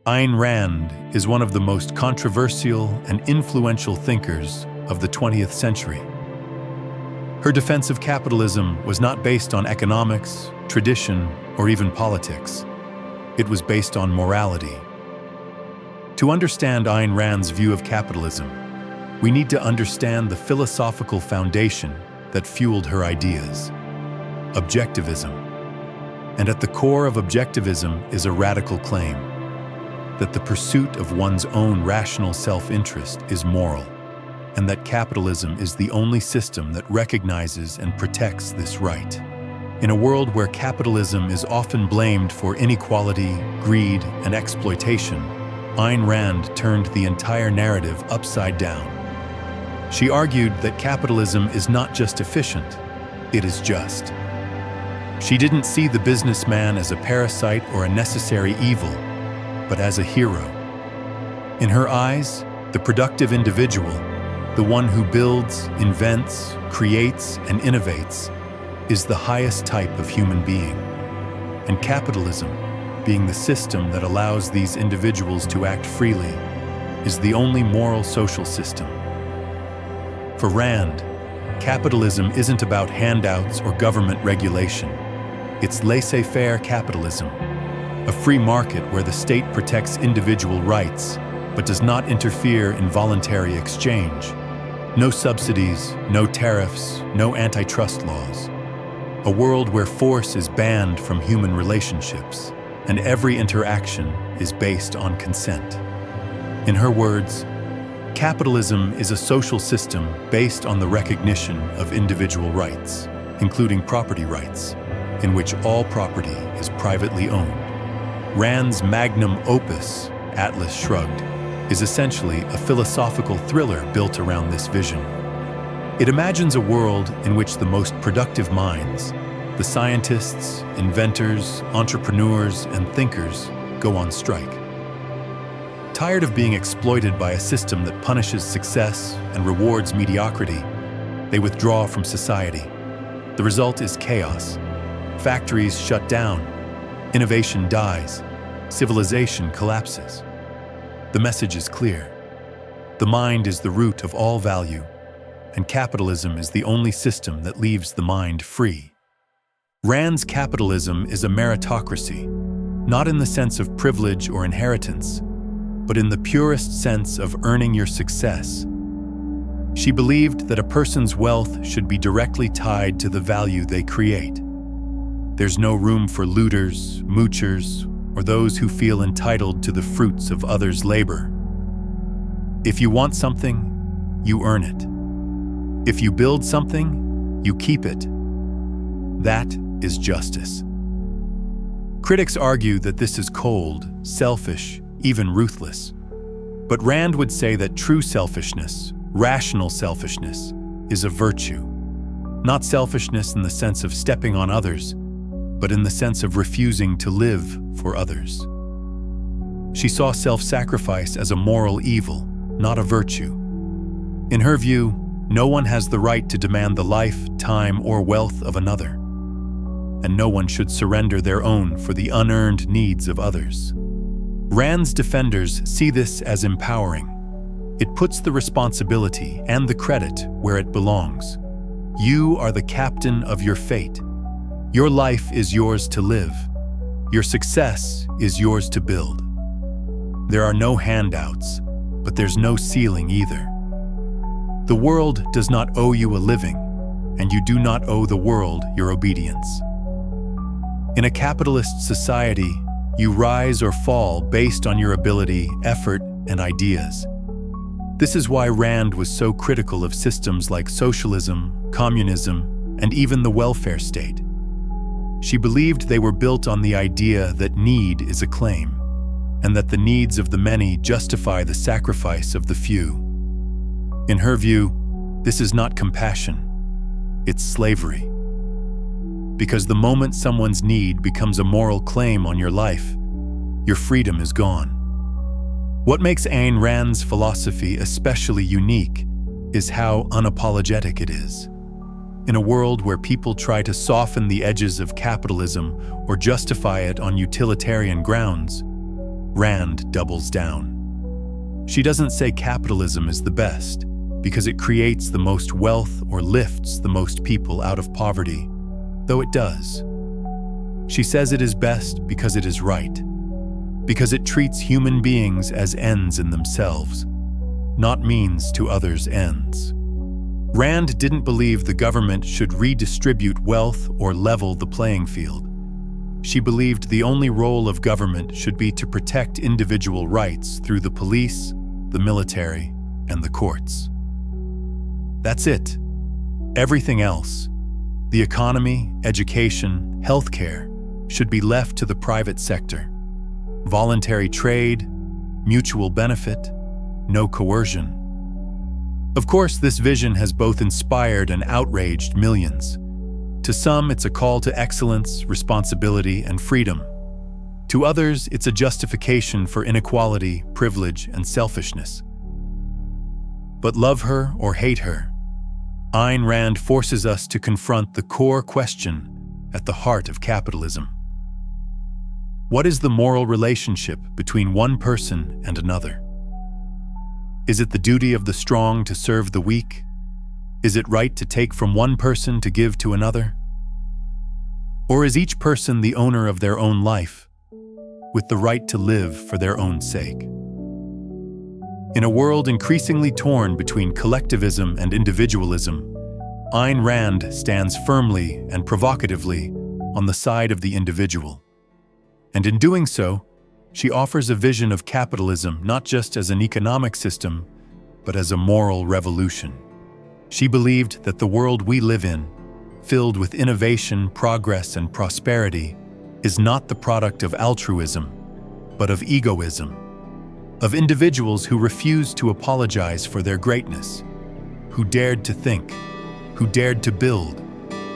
Ayn Rand is one of the most controversial and influential thinkers of the 20th century. Her defense of capitalism was not based on economics, tradition, or even politics. It was based on morality. To understand Ayn Rand's view of capitalism, we need to understand the philosophical foundation that fueled her ideas: Objectivism. And at the core of Objectivism is a radical claim that the pursuit of one's own rational self-interest is moral, and that capitalism is the only system that recognizes and protects this right. In a world where capitalism is often blamed for inequality, greed, and exploitation, Ayn Rand turned the entire narrative upside down. She argued that capitalism is not just efficient, it is just. She didn't see the businessman as a parasite or a necessary evil, but as a hero. In her eyes, the productive individual, the one who builds, invents, creates, and innovates, is the highest type of human being. And capitalism, being the system that allows these individuals to act freely, is the only moral social system. For Rand, capitalism isn't about handouts or government regulation. It's laissez-faire capitalism, a free market where the state protects individual rights but does not interfere in voluntary exchange. No subsidies, no tariffs, no antitrust laws. A world where force is banned from human relationships, and every interaction is based on consent. In her words, capitalism is a social system based on the recognition of individual rights, including property rights, in which all property is privately owned. Rand's magnum opus, Atlas Shrugged, is essentially a philosophical thriller built around this vision. It imagines a world in which the most productive minds, the scientists, inventors, entrepreneurs, and thinkers, go on strike. Tired of being exploited by a system that punishes success and rewards mediocrity, they withdraw from society. The result is chaos. Factories shut down. Innovation dies. Civilization collapses. The message is clear. The mind is the root of all value, and capitalism is the only system that leaves the mind free. Rand's capitalism is a meritocracy, not in the sense of privilege or inheritance, but in the purest sense of earning your success. She believed that a person's wealth should be directly tied to the value they create. There's no room for looters, moochers, or those who feel entitled to the fruits of others' labor. If you want something, you earn it. If you build something, you keep it. That is justice. Critics argue that this is cold, selfish, even ruthless. But Rand would say that true selfishness, rational selfishness, is a virtue. Not selfishness in the sense of stepping on others, but in the sense of refusing to live for others. She saw self-sacrifice as a moral evil, not a virtue. In her view, no one has the right to demand the life, time, or wealth of another, and no one should surrender their own for the unearned needs of others. Rand's defenders see this as empowering. It puts the responsibility and the credit where it belongs. You are the captain of your fate. Your life is yours to live. Your success is yours to build. There are no handouts, but there's no ceiling either. The world does not owe you a living, and you do not owe the world your obedience. In a capitalist society, you rise or fall based on your ability, effort, and ideas. This is why Rand was so critical of systems like socialism, communism, and even the welfare state. She believed they were built on the idea that need is a claim, and that the needs of the many justify the sacrifice of the few. In her view, this is not compassion, it's slavery. Because the moment someone's need becomes a moral claim on your life, your freedom is gone. What makes Ayn Rand's philosophy especially unique is how unapologetic it is. In a world where people try to soften the edges of capitalism or justify it on utilitarian grounds, Rand doubles down. She doesn't say capitalism is the best because it creates the most wealth or lifts the most people out of poverty, though it does. She says it is best because it is right, because it treats human beings as ends in themselves, not means to others' ends. Rand didn't believe the government should redistribute wealth or level the playing field. She believed the only role of government should be to protect individual rights through the police, the military, and the courts. That's it. Everything else, the economy, education, healthcare, should be left to the private sector. Voluntary trade, mutual benefit, no coercion. Of course, this vision has both inspired and outraged millions. To some, it's a call to excellence, responsibility, and freedom. To others, it's a justification for inequality, privilege, and selfishness. But love her or hate her, Ayn Rand forces us to confront the core question at the heart of capitalism. What is the moral relationship between one person and another? Is it the duty of the strong to serve the weak? Is it right to take from one person to give to another? Or is each person the owner of their own life, with the right to live for their own sake? In a world increasingly torn between collectivism and individualism, Ayn Rand stands firmly and provocatively on the side of the individual. And in doing so, she offers a vision of capitalism not just as an economic system, but as a moral revolution. She believed that the world we live in, filled with innovation, progress, and prosperity, is not the product of altruism, but of egoism, of individuals who refused to apologize for their greatness, who dared to think, who dared to build,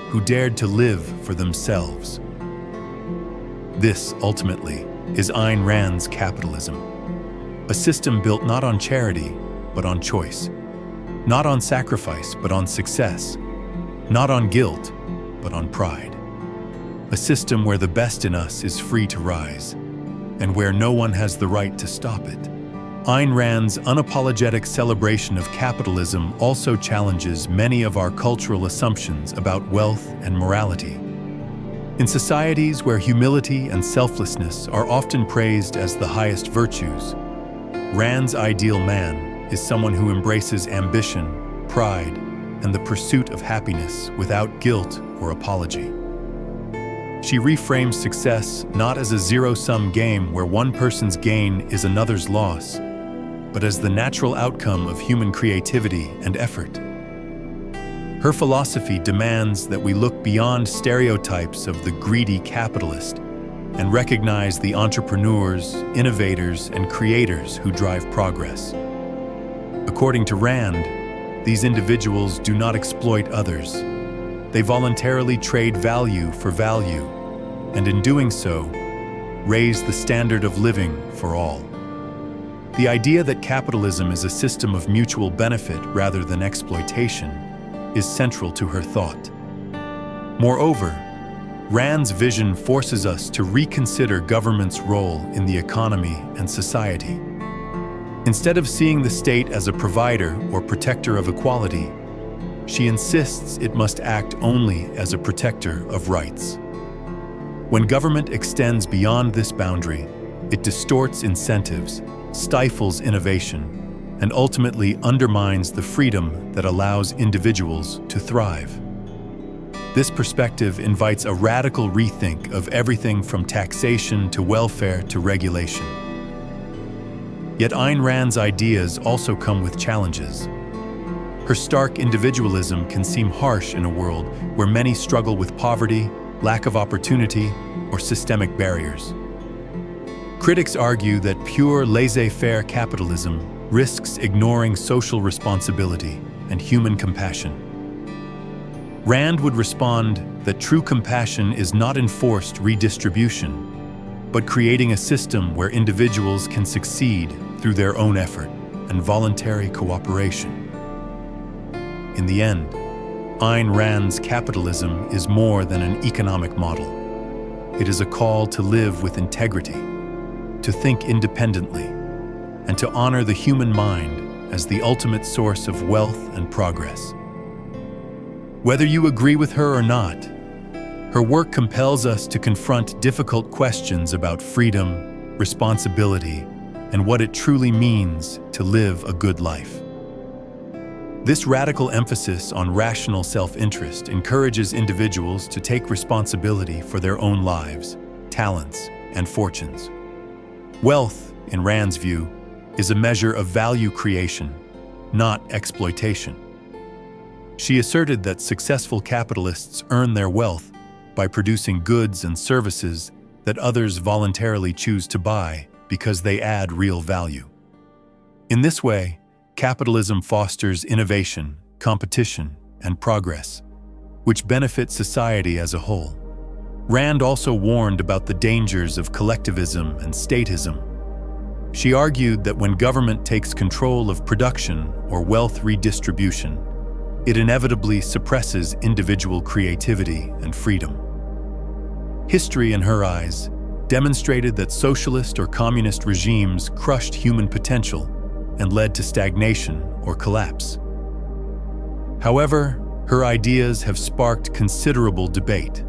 who dared to live for themselves. This, ultimately, is Ayn Rand's capitalism, a system built not on charity, but on choice, not on sacrifice, but on success, not on guilt, but on pride. A system where the best in us is free to rise, and where no one has the right to stop it. Ayn Rand's unapologetic celebration of capitalism also challenges many of our cultural assumptions about wealth and morality. In societies where humility and selflessness are often praised as the highest virtues, Rand's ideal man is someone who embraces ambition, pride, and the pursuit of happiness without guilt or apology. She reframes success not as a zero-sum game where one person's gain is another's loss, but as the natural outcome of human creativity and effort. Her philosophy demands that we look beyond stereotypes of the greedy capitalist and recognize the entrepreneurs, innovators, and creators who drive progress. According to Rand, these individuals do not exploit others. They voluntarily trade value for value, and in doing so, raise the standard of living for all. The idea that capitalism is a system of mutual benefit rather than exploitation is central to her thought. Moreover, Rand's vision forces us to reconsider government's role in the economy and society. Instead of seeing the state as a provider or protector of equality, she insists it must act only as a protector of rights. When government extends beyond this boundary, it distorts incentives, stifles innovation, and ultimately undermines the freedom that allows individuals to thrive. This perspective invites a radical rethink of everything from taxation to welfare to regulation. Yet Ayn Rand's ideas also come with challenges. Her stark individualism can seem harsh in a world where many struggle with poverty, lack of opportunity, or systemic barriers. Critics argue that pure laissez-faire capitalism risks ignoring social responsibility and human compassion. Rand would respond that true compassion is not enforced redistribution, but creating a system where individuals can succeed through their own effort and voluntary cooperation. In the end, Ayn Rand's capitalism is more than an economic model. It is a call to live with integrity, to think independently, and to honor the human mind as the ultimate source of wealth and progress. Whether you agree with her or not, her work compels us to confront difficult questions about freedom, responsibility, and what it truly means to live a good life. This radical emphasis on rational self-interest encourages individuals to take responsibility for their own lives, talents, and fortunes. Wealth, in Rand's view, is a measure of value creation, not exploitation. She asserted that successful capitalists earn their wealth by producing goods and services that others voluntarily choose to buy because they add real value. In this way, capitalism fosters innovation, competition, and progress, which benefits society as a whole. Rand also warned about the dangers of collectivism and statism. She argued that when government takes control of production or wealth redistribution, it inevitably suppresses individual creativity and freedom. History, in her eyes, demonstrated that socialist or communist regimes crushed human potential and led to stagnation or collapse. However, her ideas have sparked considerable debate.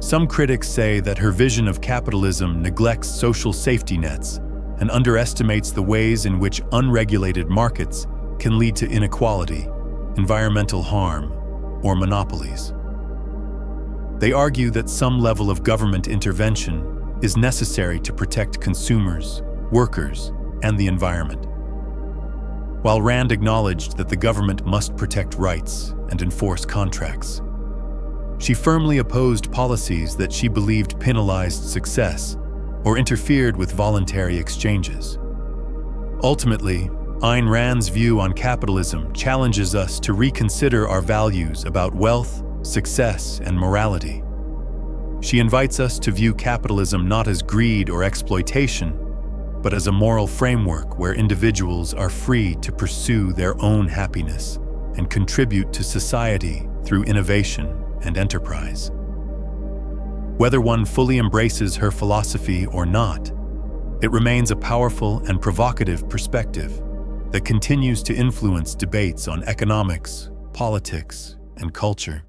Some critics say that her vision of capitalism neglects social safety nets and underestimates the ways in which unregulated markets can lead to inequality, environmental harm, or monopolies. They argue that some level of government intervention is necessary to protect consumers, workers, and the environment. While Rand acknowledged that the government must protect rights and enforce contracts, she firmly opposed policies that she believed penalized success or interfered with voluntary exchanges. Ultimately, Ayn Rand's view on capitalism challenges us to reconsider our values about wealth, success, and morality. She invites us to view capitalism not as greed or exploitation, but as a moral framework where individuals are free to pursue their own happiness and contribute to society through innovation and enterprise. Whether one fully embraces her philosophy or not, it remains a powerful and provocative perspective that continues to influence debates on economics, politics, and culture.